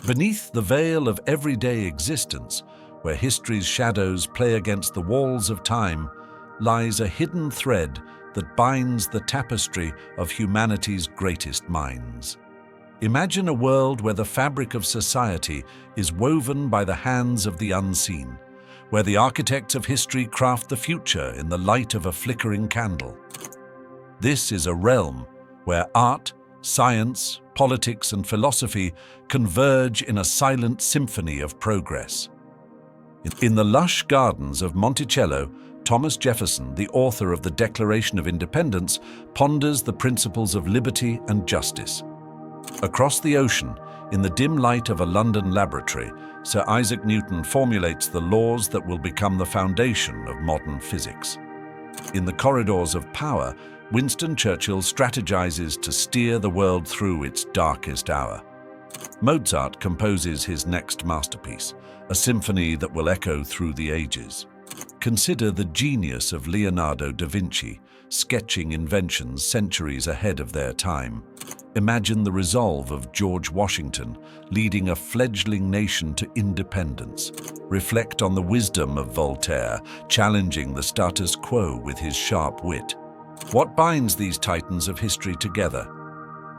Beneath the veil of everyday existence, where history's shadows play against the walls of time, lies a hidden thread that binds the tapestry of humanity's greatest minds. Imagine a world where the fabric of society is woven by the hands of the unseen, where the architects of history craft the future in the light of a flickering candle. This is a realm where art, science, politics, and philosophy converge in a silent symphony of progress. In the lush gardens of Monticello, Thomas Jefferson, the author of the Declaration of Independence, ponders the principles of liberty and justice. Across the ocean, in the dim light of a London laboratory, Sir Isaac Newton formulates the laws that will become the foundation of modern physics. In the corridors of power, Winston Churchill strategizes to steer the world through its darkest hour. Mozart composes his next masterpiece, a symphony that will echo through the ages. Consider the genius of Leonardo da Vinci, sketching inventions centuries ahead of their time. Imagine the resolve of George Washington, leading a fledgling nation to independence. Reflect on the wisdom of Voltaire, challenging the status quo with his sharp wit. What binds these titans of history together?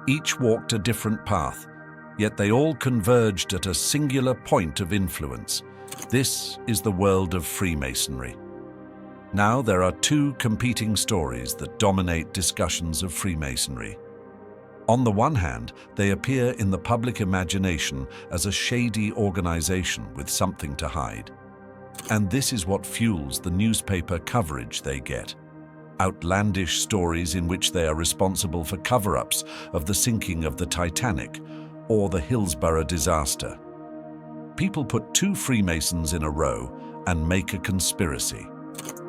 Each walked a different path, yet they all converged at a singular point of influence. This is the world of Freemasonry. Now there are two competing stories that dominate discussions of Freemasonry. On the one hand, they appear in the public imagination as a shady organization with something to hide. And this is what fuels the newspaper coverage they get. Outlandish stories in which they are responsible for cover-ups of the sinking of the Titanic or the Hillsborough disaster. People put two Freemasons in a row and make a conspiracy.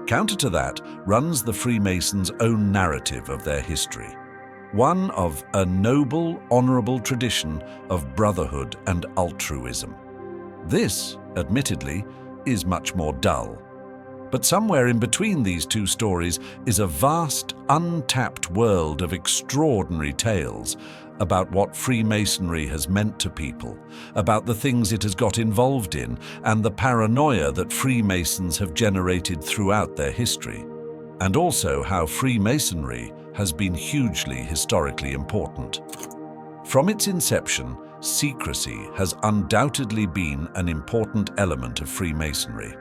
Counter to that runs the Freemasons' own narrative of their history, one of a noble, honorable tradition of brotherhood and altruism. This, admittedly, is much more dull. But somewhere in between these two stories is a vast, untapped world of extraordinary tales about what Freemasonry has meant to people, about the things it has got involved in, and the paranoia that Freemasons have generated throughout their history, and also how Freemasonry has been hugely historically important. From its inception, secrecy has undoubtedly been an important element of Freemasonry.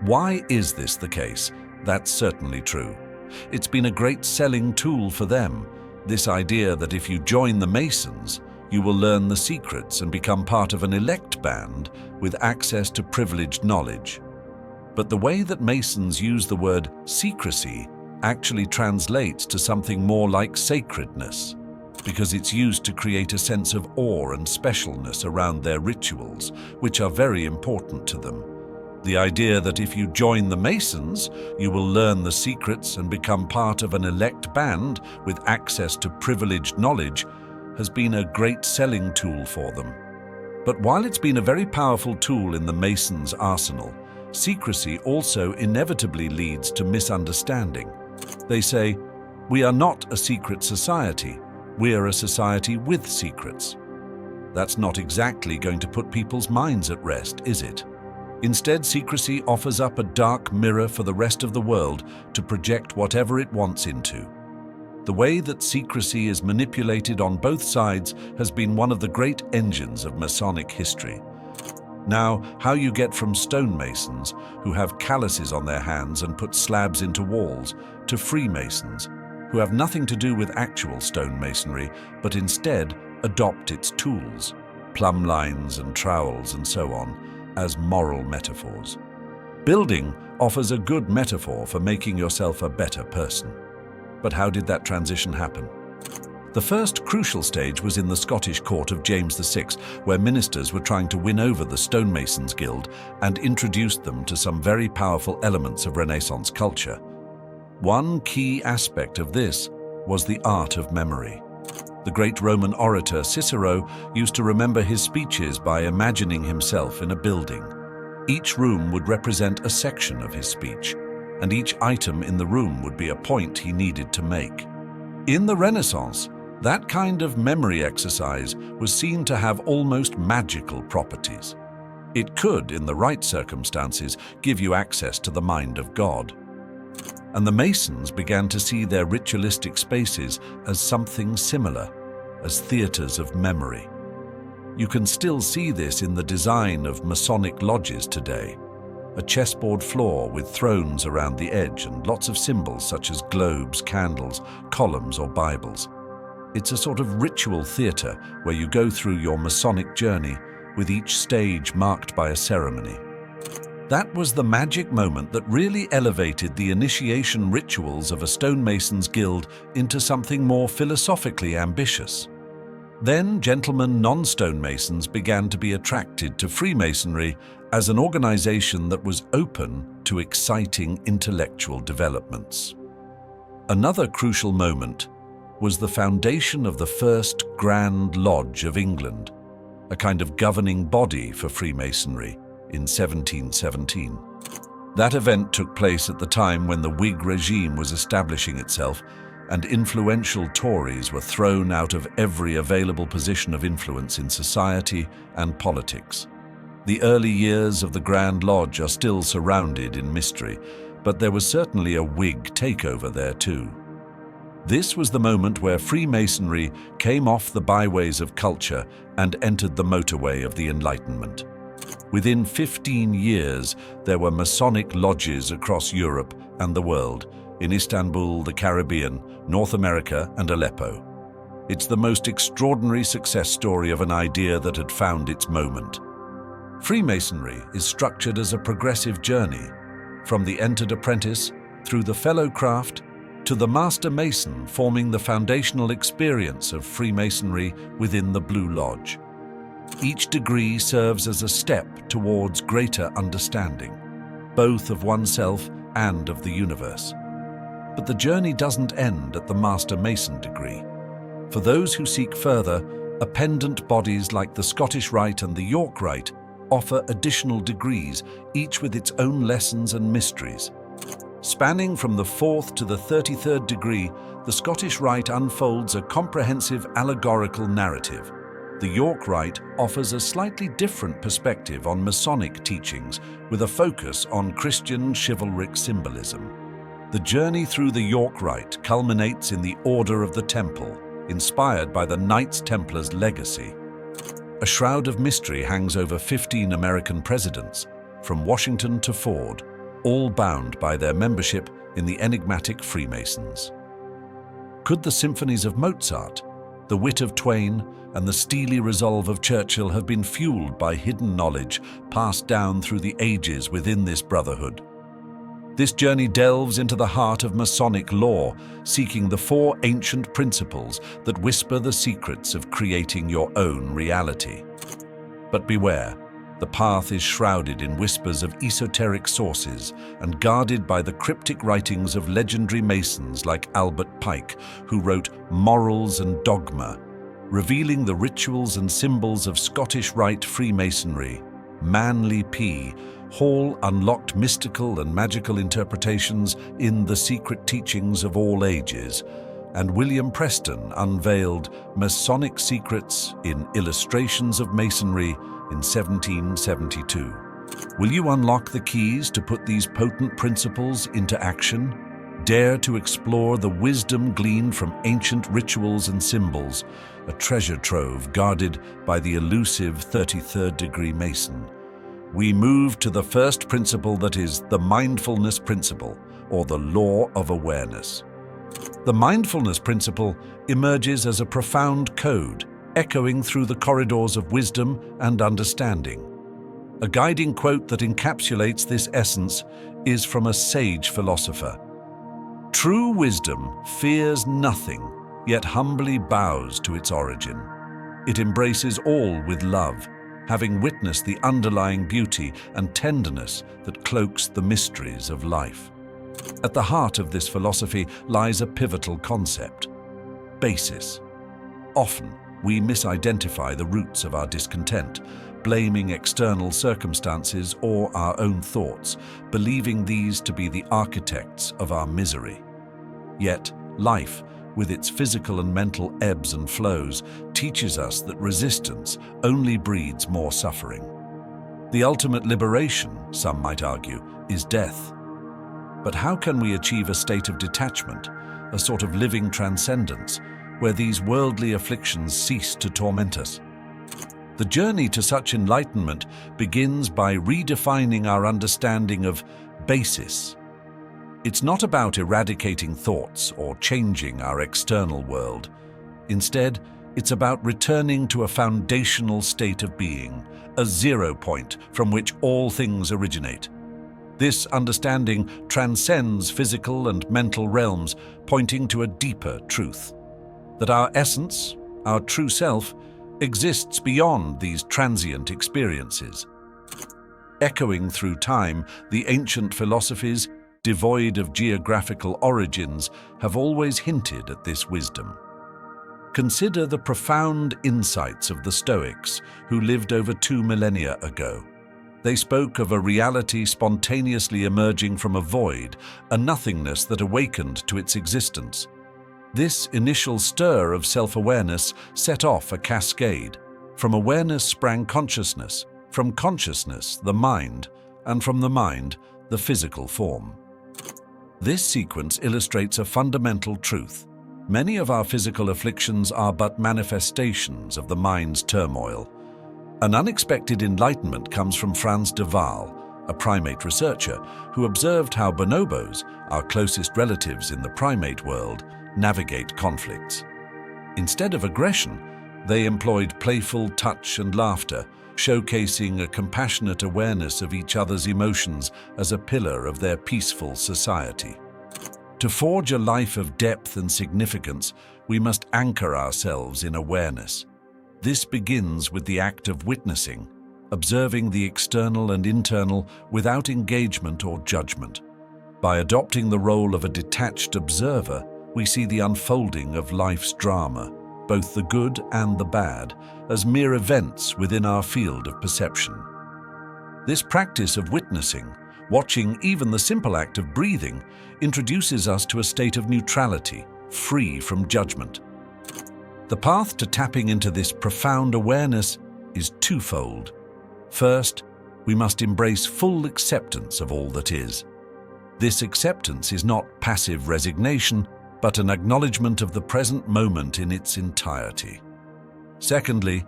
Why is this the case? That's certainly true. It's been a great selling tool for them, this idea that if you join the Masons, you will learn the secrets and become part of an elect band with access to privileged knowledge. But the way that Masons use the word secrecy actually translates to something more like sacredness, because it's used to create a sense of awe and specialness around their rituals, which are very important to them. The idea that if you join the Masons, you will learn the secrets and become part of an elect band with access to privileged knowledge has been a great selling tool for them. But while it's been a very powerful tool in the Masons' arsenal, secrecy also inevitably leads to misunderstanding. They say, "We are not a secret society, we're a society with secrets." That's not exactly going to put people's minds at rest, is it? Instead, secrecy offers up a dark mirror for the rest of the world to project whatever it wants into. The way that secrecy is manipulated on both sides has been one of the great engines of Masonic history. Now, how you get from stonemasons, who have calluses on their hands and put slabs into walls, to Freemasons, who have nothing to do with actual stonemasonry, but instead adopt its tools, plumb lines and trowels and so on, as moral metaphors. Building offers a good metaphor for making yourself a better person. But how did that transition happen? The first crucial stage was in the Scottish court of James VI, where ministers were trying to win over the Stonemasons Guild and introduced them to some very powerful elements of Renaissance culture. One key aspect of this was the art of memory. The great Roman orator Cicero used to remember his speeches by imagining himself in a building. Each room would represent a section of his speech, and each item in the room would be a point he needed to make. In the Renaissance, That kind of memory exercise was seen to have almost magical properties. It could, in the right circumstances, give you access to the mind of God. And the Masons began to see their ritualistic spaces as something similar, as theaters of memory. You can still see this in the design of Masonic lodges today. A chessboard floor with thrones around the edge and lots of symbols such as globes, candles, columns, or Bibles. It's a sort of ritual theater where you go through your Masonic journey, with each stage marked by a ceremony. That was the magic moment that really elevated the initiation rituals of a stonemasons guild into something more philosophically ambitious. Then gentlemen non-stonemasons began to be attracted to Freemasonry as an organization that was open to exciting intellectual developments. Another crucial moment was the foundation of the first Grand Lodge of England, a kind of governing body for Freemasonry, in 1717. That event took place at the time when the Whig regime was establishing itself and influential Tories were thrown out of every available position of influence in society and politics. The early years of the Grand Lodge are still surrounded in mystery, but there was certainly a Whig takeover there too. This was the moment where Freemasonry came off the byways of culture and entered the motorway of the Enlightenment. Within 15 years, there were Masonic lodges across Europe and the world, in Istanbul, the Caribbean, North America, and Aleppo. It's the most extraordinary success story of an idea that had found its moment. Freemasonry is structured as a progressive journey, from the entered apprentice through the fellow craft to the master mason, forming the foundational experience of Freemasonry within the Blue Lodge. Each degree serves as a step towards greater understanding, both of oneself and of the universe. But the journey doesn't end at the Master Mason degree. For those who seek further, appendant bodies like the Scottish Rite and the York Rite offer additional degrees, each with its own lessons and mysteries. Spanning from the 4th to the 33rd degree, the Scottish Rite unfolds a comprehensive allegorical narrative. The York Rite offers a slightly different perspective on Masonic teachings with a focus on Christian chivalric symbolism. The journey through the York Rite culminates in the Order of the Temple, inspired by the Knights Templars' legacy. A shroud of mystery hangs over 15 American presidents, from Washington to Ford, all bound by their membership in the enigmatic Freemasons. Could the symphonies of Mozart, the wit of Twain, and the steely resolve of Churchill have been fueled by hidden knowledge passed down through the ages within this brotherhood? This journey delves into the heart of Masonic lore, seeking the 4 ancient principles that whisper the secrets of creating your own reality. But beware, the path is shrouded in whispers of esoteric sources and guarded by the cryptic writings of legendary Masons like Albert Pike, who wrote Morals and Dogma, revealing the rituals and symbols of Scottish Rite Freemasonry. Manly P. Hall unlocked mystical and magical interpretations in The Secret Teachings of All Ages, and William Preston unveiled Masonic secrets in Illustrations of Masonry in 1772. Will you unlock the keys to put these potent principles into action? Dare to explore the wisdom gleaned from ancient rituals and symbols, a treasure trove guarded by the elusive 33rd degree Mason. We move to the first principle, that is the mindfulness principle, or the law of awareness. The mindfulness principle emerges as a profound code, echoing through the corridors of wisdom and understanding. A guiding quote that encapsulates this essence is from a sage philosopher. True wisdom fears nothing, yet humbly bows to its origin. It embraces all with love, having witnessed the underlying beauty and tenderness that cloaks the mysteries of life. At the heart of this philosophy lies a pivotal concept: basis. Often, we misidentify the roots of our discontent, blaming external circumstances or our own thoughts, believing these to be the architects of our misery. Yet, life, with its physical and mental ebbs and flows, teaches us that resistance only breeds more suffering. The ultimate liberation, some might argue, is death. But how can we achieve a state of detachment, a sort of living transcendence, where these worldly afflictions cease to torment us? The journey to such enlightenment begins by redefining our understanding of basis. It's not about eradicating thoughts or changing our external world. Instead, it's about returning to a foundational state of being, a zero point from which all things originate. This understanding transcends physical and mental realms, pointing to a deeper truth: that our essence, our true self, exists beyond these transient experiences. Echoing through time, the ancient philosophies, devoid of geographical origins, have always hinted at this wisdom. Consider the profound insights of the Stoics, who lived over 2 millennia ago. They spoke of a reality spontaneously emerging from a void, a nothingness that awakened to its existence. This initial stir of self-awareness set off a cascade. From awareness sprang consciousness, from consciousness the mind, and from the mind the physical form. This sequence illustrates a fundamental truth. Many of our physical afflictions are but manifestations of the mind's turmoil. An unexpected enlightenment comes from Frans de Waal, a primate researcher who observed how bonobos, our closest relatives in the primate world, navigate conflicts. Instead of aggression, they employed playful touch and laughter, showcasing a compassionate awareness of each other's emotions as a pillar of their peaceful society. To forge a life of depth and significance, we must anchor ourselves in awareness. This begins with the act of witnessing, observing the external and internal without engagement or judgment. By adopting the role of a detached observer, we see the unfolding of life's drama, both the good and the bad, as mere events within our field of perception. This practice of witnessing, watching even the simple act of breathing, introduces us to a state of neutrality, free from judgment. The path to tapping into this profound awareness is twofold. First, we must embrace full acceptance of all that is. This acceptance is not passive resignation, but an acknowledgement of the present moment in its entirety. Secondly,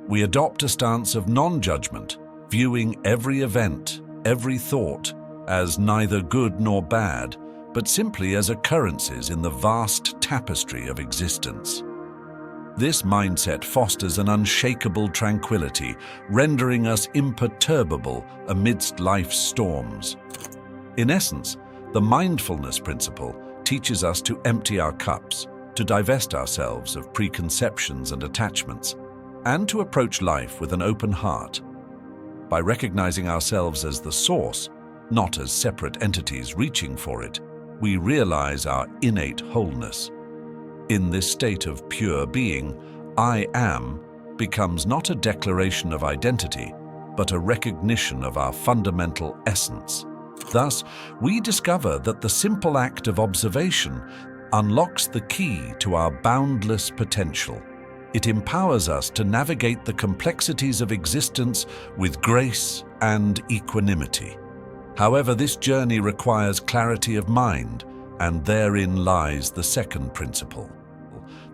we adopt a stance of non-judgment, viewing every event, every thought, as neither good nor bad, but simply as occurrences in the vast tapestry of existence. This mindset fosters an unshakable tranquility, rendering us imperturbable amidst life's storms. In essence, the mindfulness principle teaches us to empty our cups, to divest ourselves of preconceptions and attachments, and to approach life with an open heart. By recognizing ourselves as the source, not as separate entities reaching for it, we realize our innate wholeness. In this state of pure being, I am becomes not a declaration of identity, but a recognition of our fundamental essence. Thus, we discover that the simple act of observation unlocks the key to our boundless potential. It empowers us to navigate the complexities of existence with grace and equanimity. However, this journey requires clarity of mind, and therein lies the second principle,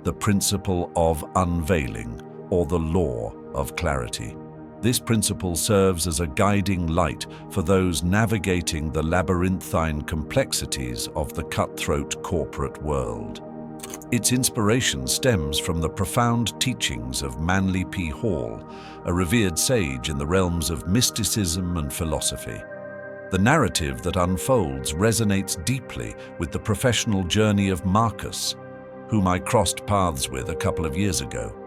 the principle of unveiling, or the law of clarity. This principle serves as a guiding light for those navigating the labyrinthine complexities of the cutthroat corporate world. Its inspiration stems from the profound teachings of Manly P. Hall, a revered sage in the realms of mysticism and philosophy. The narrative that unfolds resonates deeply with the professional journey of Marcus, whom I crossed paths with a couple of years ago.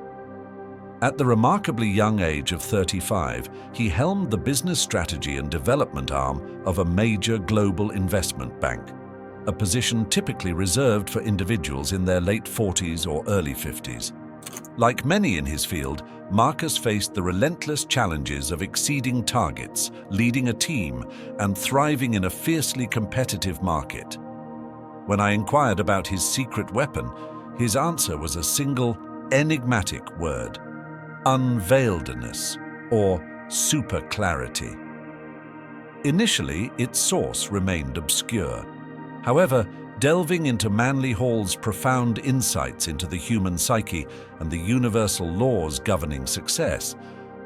At the remarkably young age of 35, he helmed the business strategy and development arm of a major global investment bank, a position typically reserved for individuals in their late 40s or early 50s. Like many in his field, Marcus faced the relentless challenges of exceeding targets, leading a team, and thriving in a fiercely competitive market. When I inquired about his secret weapon, His answer was a single, enigmatic word: unveiledness, or super-clarity. Initially, its source remained obscure. However, delving into Manly Hall's profound insights into the human psyche and the universal laws governing success,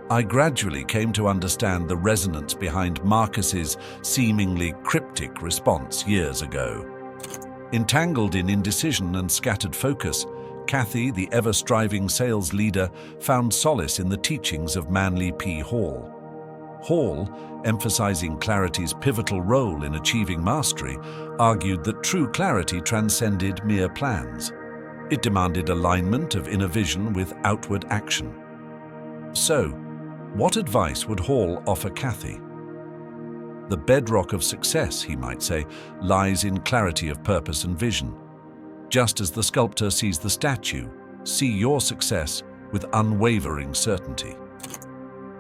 I gradually came to understand the resonance behind Marcus's seemingly cryptic response years ago. Entangled in indecision and scattered focus, Kathy, the ever-striving sales leader, found solace in the teachings of Manly P. Hall. Hall, emphasizing clarity's pivotal role in achieving mastery, argued that true clarity transcended mere plans. It demanded alignment of inner vision with outward action. So, what advice would Hall offer Kathy? The bedrock of success, he might say, lies in clarity of purpose and vision. Just as the sculptor sees the statue, see your success with unwavering certainty.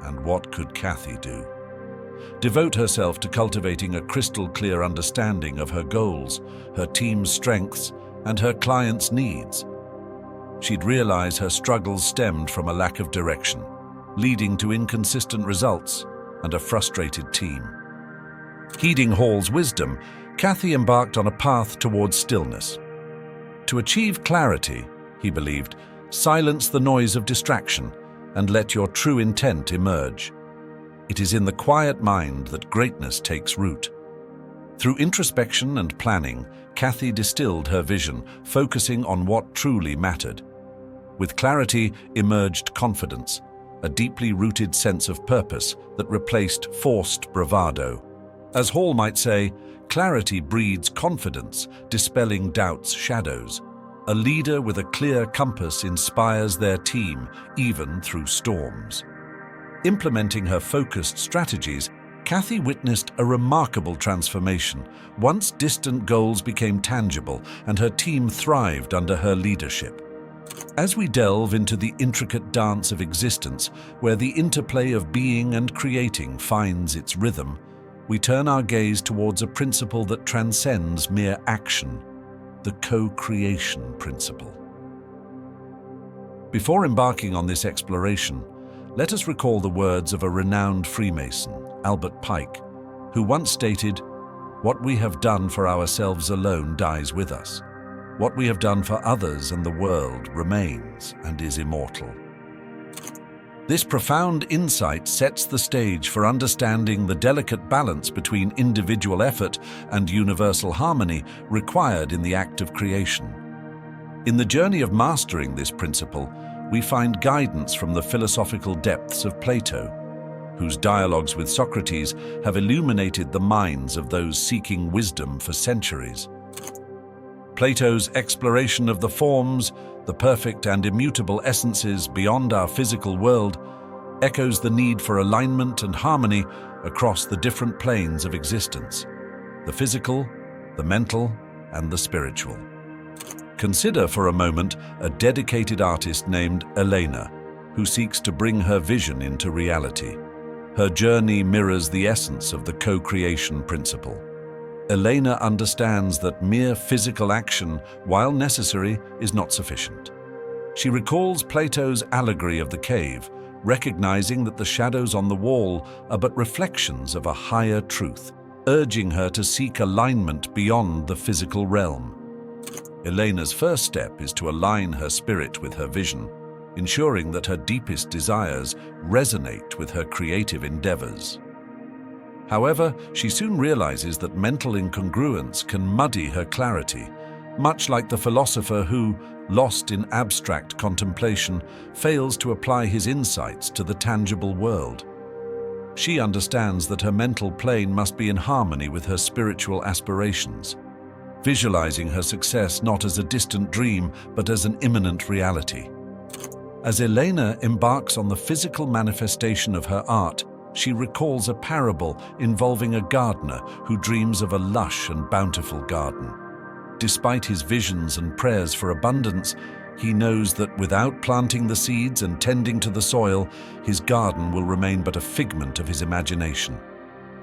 And what could Kathy do? Devote herself to cultivating a crystal-clear understanding of her goals, her team's strengths, and her clients' needs. She'd realize her struggles stemmed from a lack of direction, leading to inconsistent results and a frustrated team. Heeding Hall's wisdom, Kathy embarked on a path towards stillness. To achieve clarity, he believed, silence the noise of distraction and let your true intent emerge. It is in the quiet mind that greatness takes root. Through introspection and planning, Kathy distilled her vision, focusing on what truly mattered. With clarity emerged confidence, a deeply rooted sense of purpose that replaced forced bravado. As Hall might say, clarity breeds confidence, dispelling doubt's shadows. A leader with a clear compass inspires their team, even through storms. Implementing her focused strategies, Kathy witnessed a remarkable transformation. Once distant goals became tangible, and her team thrived under her leadership. As we delve into the intricate dance of existence, where the interplay of being and creating finds its rhythm, we turn our gaze towards a principle that transcends mere action: the co-creation principle. Before embarking on this exploration, let us recall the words of a renowned Freemason, Albert Pike, who once stated, "What we have done for ourselves alone dies with us. What we have done for others and the world remains and is immortal." This profound insight sets the stage for understanding the delicate balance between individual effort and universal harmony required in the act of creation. In the journey of mastering this principle, we find guidance from the philosophical depths of Plato, whose dialogues with Socrates have illuminated the minds of those seeking wisdom for centuries. Plato's exploration of the forms, the perfect and immutable essences beyond our physical world, echoes the need for alignment and harmony across the different planes of existence: the physical, the mental, and the spiritual. Consider for a moment a dedicated artist named Elena, who seeks to bring her vision into reality. Her journey mirrors the essence of the co-creation principle. Elena understands that mere physical action, while necessary, is not sufficient. She recalls Plato's allegory of the cave, recognizing that the shadows on the wall are but reflections of a higher truth, urging her to seek alignment beyond the physical realm. Elena's first step is to align her spirit with her vision, ensuring that her deepest desires resonate with her creative endeavors. However, she soon realizes that mental incongruence can muddy her clarity, much like the philosopher who, lost in abstract contemplation, fails to apply his insights to the tangible world. She understands that her mental plane must be in harmony with her spiritual aspirations, visualizing her success not as a distant dream, but as an imminent reality. As Elena embarks on the physical manifestation of her art, she recalls a parable involving a gardener who dreams of a lush and bountiful garden. Despite his visions and prayers for abundance, he knows that without planting the seeds and tending to the soil, his garden will remain but a figment of his imagination.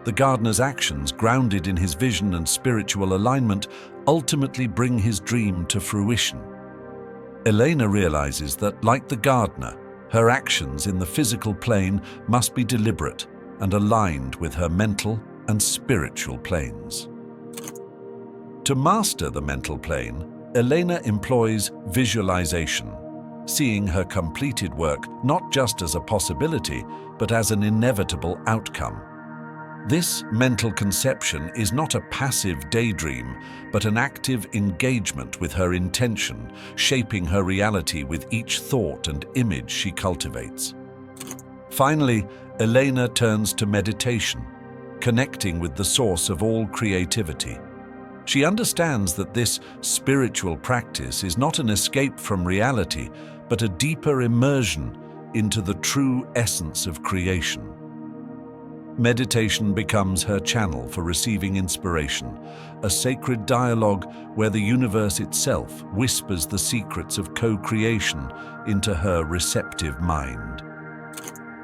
The gardener's actions, grounded in his vision and spiritual alignment, ultimately bring his dream to fruition. Elena realizes that, like the gardener, her actions in the physical plane must be deliberate and aligned with her mental and spiritual planes. To master the mental plane, Elena employs visualization, seeing her completed work not just as a possibility, but as an inevitable outcome. This mental conception is not a passive daydream, but an active engagement with her intention, shaping her reality with each thought and image she cultivates. Finally, Elena turns to meditation, connecting with the source of all creativity. She understands that this spiritual practice is not an escape from reality, but a deeper immersion into the true essence of creation. Meditation becomes her channel for receiving inspiration, a sacred dialogue where the universe itself whispers the secrets of co-creation into her receptive mind.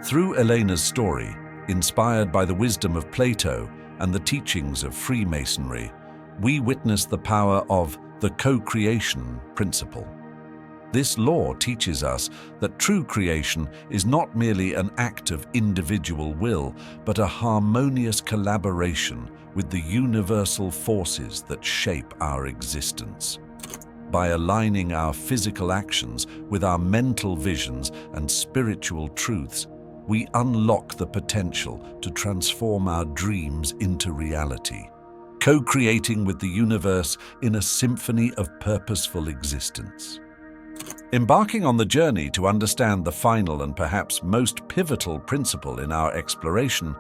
Through Elena's story, inspired by the wisdom of Plato and the teachings of Freemasonry, we witness the power of the co-creation principle. This law teaches us that true creation is not merely an act of individual will, but a harmonious collaboration with the universal forces that shape our existence. By aligning our physical actions with our mental visions and spiritual truths, we unlock the potential to transform our dreams into reality, co-creating with the universe in a symphony of purposeful existence. Embarking on the journey to understand the final and perhaps most pivotal principle in our exploration,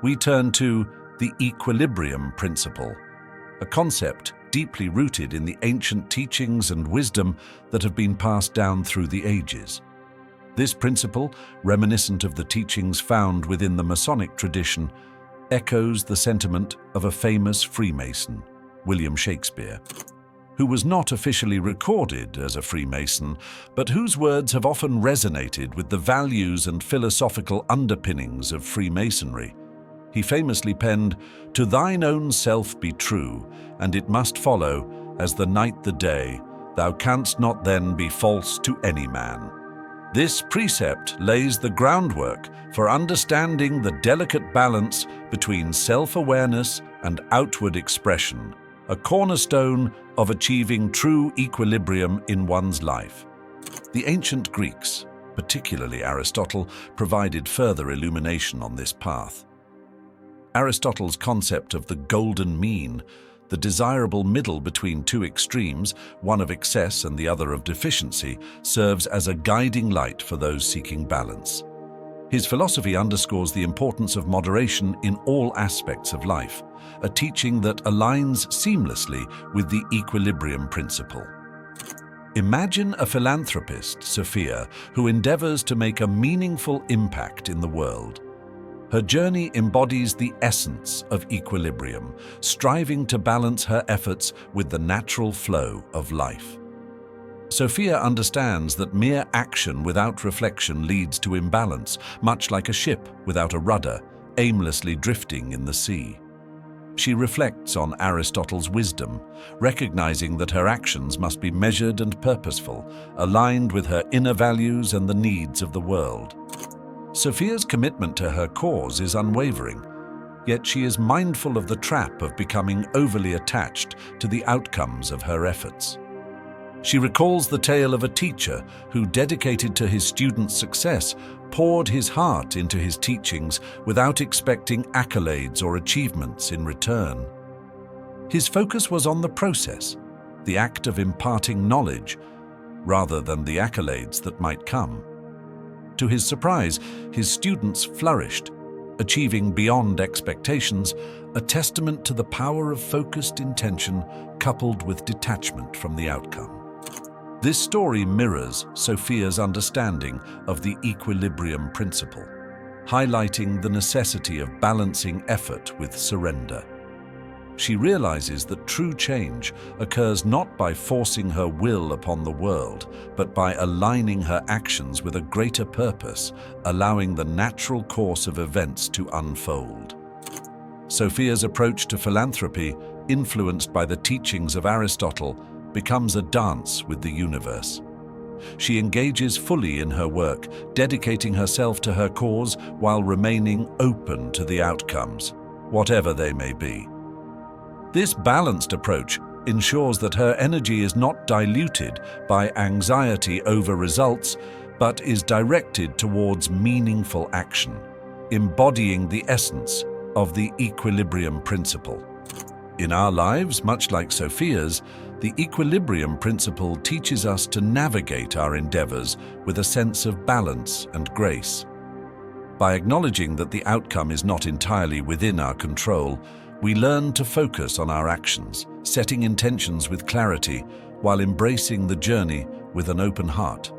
we turn to the equilibrium principle, a concept deeply rooted in the ancient teachings and wisdom that have been passed down through the ages. This principle, reminiscent of the teachings found within the Masonic tradition, echoes the sentiment of a famous Freemason, William Shakespeare, who was not officially recorded as a Freemason, but whose words have often resonated with the values and philosophical underpinnings of Freemasonry. He famously penned, "To thine own self be true, and it must follow, as the night the day, thou canst not then be false to any man." This precept lays the groundwork for understanding the delicate balance between self-awareness and outward expression, a cornerstone of achieving true equilibrium in one's life. The ancient Greeks, particularly Aristotle, provided further illumination on this path. Aristotle's concept of the golden mean, the desirable middle between two extremes, one of excess and the other of deficiency, serves as a guiding light for those seeking balance. His philosophy underscores the importance of moderation in all aspects of life, a teaching that aligns seamlessly with the equilibrium principle. Imagine a philanthropist, Sophia, who endeavors to make a meaningful impact in the world. Her journey embodies the essence of equilibrium, striving to balance her efforts with the natural flow of life. Sophia understands that mere action without reflection leads to imbalance, much like a ship without a rudder, aimlessly drifting in the sea. She reflects on Aristotle's wisdom, recognizing that her actions must be measured and purposeful, aligned with her inner values and the needs of the world. Sophia's commitment to her cause is unwavering, yet she is mindful of the trap of becoming overly attached to the outcomes of her efforts. She recalls the tale of a teacher who, dedicated to his students' success, poured his heart into his teachings without expecting accolades or achievements in return. His focus was on the process, the act of imparting knowledge, rather than the accolades that might come. To his surprise, his students flourished, achieving beyond expectations, a testament to the power of focused intention coupled with detachment from the outcome. This story mirrors Sophia's understanding of the equilibrium principle, highlighting the necessity of balancing effort with surrender. She realizes that true change occurs not by forcing her will upon the world, but by aligning her actions with a greater purpose, allowing the natural course of events to unfold. Sophia's approach to philanthropy, influenced by the teachings of Aristotle, becomes a dance with the universe. She engages fully in her work, dedicating herself to her cause while remaining open to the outcomes, whatever they may be. This balanced approach ensures that her energy is not diluted by anxiety over results, but is directed towards meaningful action, embodying the essence of the equilibrium principle. In our lives, much like Sophia's, the equilibrium principle teaches us to navigate our endeavors with a sense of balance and grace. By acknowledging that the outcome is not entirely within our control, we learn to focus on our actions, setting intentions with clarity, while embracing the journey with an open heart.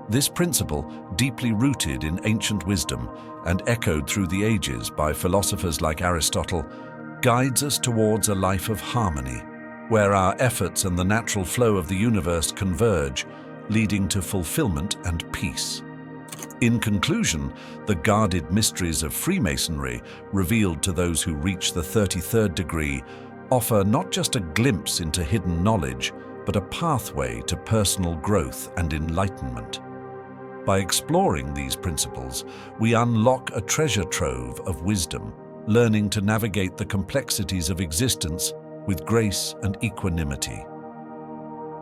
This principle, deeply rooted in ancient wisdom and echoed through the ages by philosophers like Aristotle, guides us towards a life of harmony, where our efforts and the natural flow of the universe converge, leading to fulfillment and peace. In conclusion, the guarded mysteries of Freemasonry, revealed to those who reach the 33rd degree, offer not just a glimpse into hidden knowledge, but a pathway to personal growth and enlightenment. By exploring these principles, we unlock a treasure trove of wisdom, learning to navigate the complexities of existence with grace and equanimity.